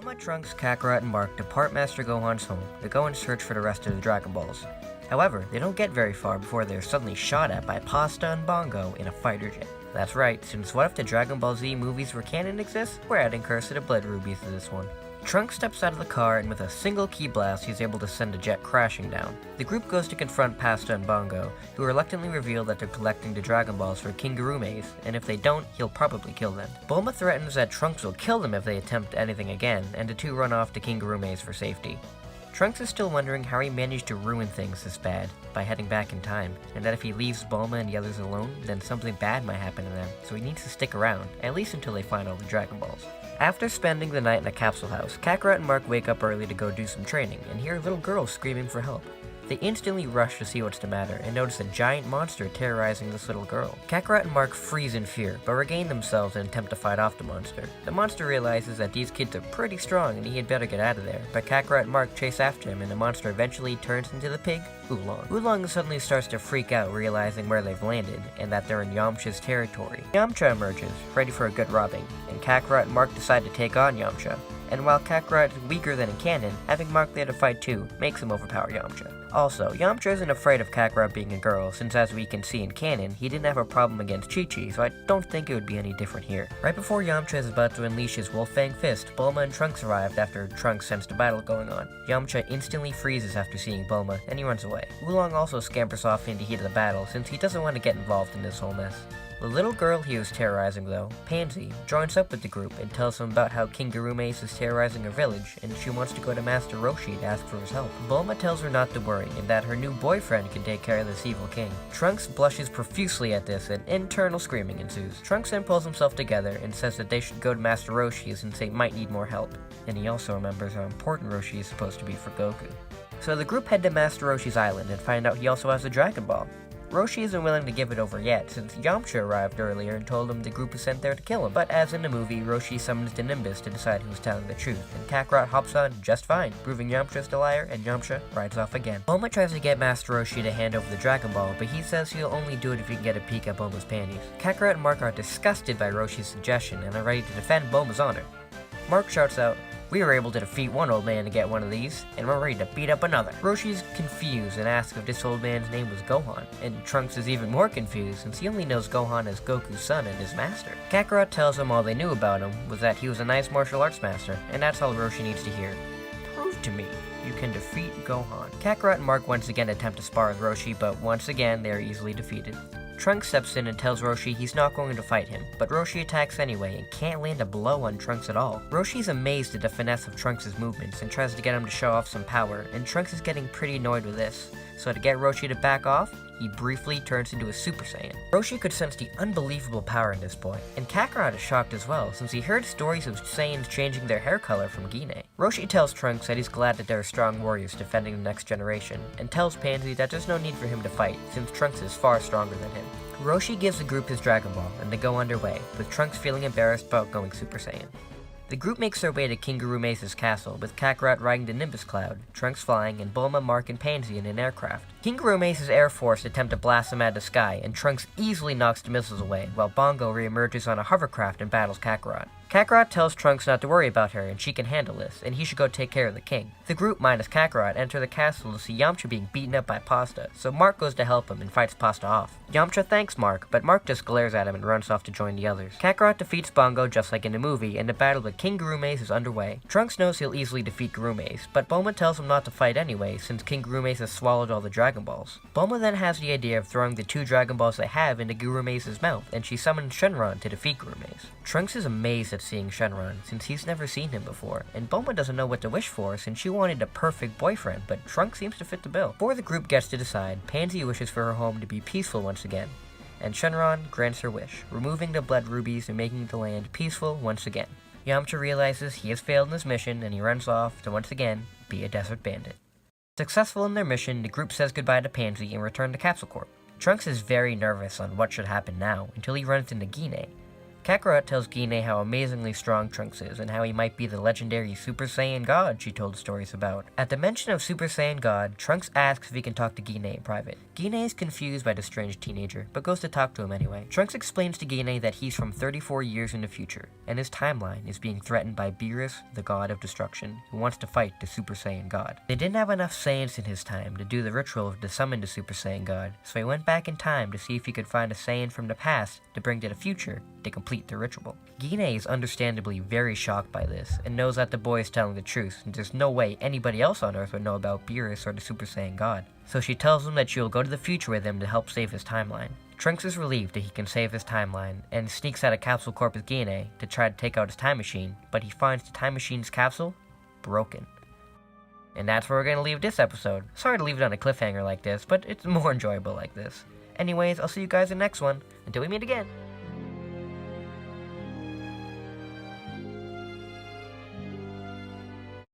Bulma, Trunks, Kakarot, and Mark depart Master Gohan's home to go and search for the rest of the Dragon Balls. However, they don't get very far before they're suddenly shot at by Pasta and Bongo in a fighter jet. That's right, since what if the Dragon Ball Z movies were canon exist, we're adding Curse of the Blood Rubies to this one. Trunks steps out of the car and with a single key blast he's able to send a jet crashing down. The group goes to confront Pasta and Bongo, who reluctantly reveal that they're collecting the Dragon Balls for King Gurume's, and if they don't, he'll probably kill them. Bulma threatens that Trunks will kill them if they attempt anything again, and the two run off to King Gurume's for safety. Trunks is still wondering how he managed to ruin things this bad by heading back in time, and that if he leaves Bulma and the others alone, then something bad might happen to them, so he needs to stick around, at least until they find all the Dragon Balls. After spending the night in a capsule house, Kakarot and Mark wake up early to go do some training, and hear little girls screaming for help. They instantly rush to see what's the matter, and notice a giant monster terrorizing this little girl. Kakarot and Mark freeze in fear, but regain themselves and attempt to fight off the monster. The monster realizes that these kids are pretty strong and he had better get out of there, but Kakarot and Mark chase after him and the monster eventually turns into the pig, Oolong. Oolong suddenly starts to freak out, realizing where they've landed, and that they're in Yamcha's territory. Yamcha emerges, ready for a good robbing, and Kakarot and Mark decide to take on Yamcha. And while Kakarot is weaker than in canon, having Mark there to fight too makes him overpower Yamcha. Also, Yamcha isn't afraid of Kakarot being a girl, since as we can see in canon, he didn't have a problem against Chi-Chi, so I don't think it would be any different here. Right before Yamcha is about to unleash his Wolf-Fang Fist, Bulma and Trunks arrived after Trunks sensed a battle going on. Yamcha instantly freezes after seeing Bulma, and he runs away. Oolong also scampers off in the heat of the battle, since he doesn't want to get involved in this whole mess. The little girl he was terrorizing though, Pansy, joins up with the group and tells them about how King Gurume's is terrorizing her village and she wants to go to Master Roshi to ask for his help. Bulma tells her not to worry and that her new boyfriend can take care of this evil king. Trunks blushes profusely at this and internal screaming ensues. Trunks then pulls himself together and says that they should go to Master Roshi since they might need more help. And he also remembers how important Roshi is supposed to be for Goku. So the group head to Master Roshi's island and find out he also has a Dragon Ball. Roshi isn't willing to give it over yet, since Yamcha arrived earlier and told him the group was sent there to kill him. But as in the movie, Roshi summons the Nimbus to decide who's telling the truth, and Kakarot hops on just fine, proving Yamcha's the liar, and Yamcha rides off again. Bulma tries to get Master Roshi to hand over the Dragon Ball, but he says he'll only do it if he can get a peek at Bulma's panties. Kakarot and Mark are disgusted by Roshi's suggestion and are ready to defend Bulma's honor. Mark shouts out, "We were able to defeat one old man to get one of these, and we're ready to beat up another." Roshi's confused and asks if this old man's name was Gohan, and Trunks is even more confused since he only knows Gohan as Goku's son and his master. Kakarot tells him all they knew about him was that he was a nice martial arts master, and that's all Roshi needs to hear. Prove to me you can defeat Gohan. Kakarot and Mark once again attempt to spar with Roshi, but once again they are easily defeated. Trunks steps in and tells Roshi he's not going to fight him, but Roshi attacks anyway and can't land a blow on Trunks at all. Roshi's amazed at the finesse of Trunks' movements and tries to get him to show off some power, and Trunks is getting pretty annoyed with this. So to get Roshi to back off, he briefly turns into a Super Saiyan. Roshi could sense the unbelievable power in this boy, and Kakarot is shocked as well, since he heard stories of Saiyans changing their hair color from Guinea. Roshi tells Trunks that he's glad that there are strong warriors defending the next generation, and tells Pansy that there's no need for him to fight, since Trunks is far stronger than him. Roshi gives the group his Dragon Ball, and they go underway, with Trunks feeling embarrassed about going Super Saiyan. The group makes their way to King Gurume's castle, with Kakarot riding the Nimbus Cloud, Trunks flying, and Bulma, Mark, and Pansy in an aircraft. King Gurume's Air Force attempt to blast them out of the sky, and Trunks easily knocks the missiles away, while Bongo reemerges on a hovercraft and battles Kakarot. Kakarot tells Trunks not to worry about her and she can handle this, and he should go take care of the king. The group, minus Kakarot, enter the castle to see Yamcha being beaten up by Pasta, so Mark goes to help him and fights Pasta off. Yamcha thanks Mark, but Mark just glares at him and runs off to join the others. Kakarot defeats Bongo just like in the movie, and the battle with King Gurume's is underway. Trunks knows he'll easily defeat Gurume's, but Bulma tells him not to fight anyway, since King Gurume's has swallowed all the Dragon Balls. Bulma then has the idea of throwing the 2 Dragon Balls they have into Gurume's mouth, and she summons Shenron to defeat Gurume's. Trunks is amazed at seeing Shenron, since he's never seen him before, and Bulma doesn't know what to wish for since she wanted a perfect boyfriend, but Trunks seems to fit the bill. Before the group gets to decide, Pansy wishes for her home to be peaceful once again, and Shenron grants her wish, removing the blood rubies and making the land peaceful once again. Yamcha realizes he has failed in his mission and he runs off to once again be a desert bandit. Successful in their mission, the group says goodbye to Pansy and return to Capsule Corp. Trunks is very nervous on what should happen now until he runs into Guinea. Kakarot tells Gine how amazingly strong Trunks is and how he might be the legendary Super Saiyan God she told stories about. At the mention of Super Saiyan God, Trunks asks if he can talk to Gine in private. Gine is confused by the strange teenager, but goes to talk to him anyway. Trunks explains to Gine that he's from 34 years in the future, and his timeline is being threatened by Beerus, the god of destruction, who wants to fight the Super Saiyan God. They didn't have enough Saiyans in his time to do the ritual to summon the Super Saiyan God, so he went back in time to see if he could find a Saiyan from the past to bring to the future to complete the ritual. Gine is understandably very shocked by this, and knows that the boy is telling the truth, and there's no way anybody else on Earth would know about Beerus or the Super Saiyan God. So she tells him that she will go to the future with him to help save his timeline. Trunks is relieved that he can save his timeline, and sneaks out of Capsule Corp with Gine to try to take out his time machine, but he finds the time machine's capsule broken. And that's where we're going to leave this episode. Sorry to leave it on a cliffhanger like this, but it's more enjoyable like this. Anyways, I'll see you guys in the next one. Until we meet again.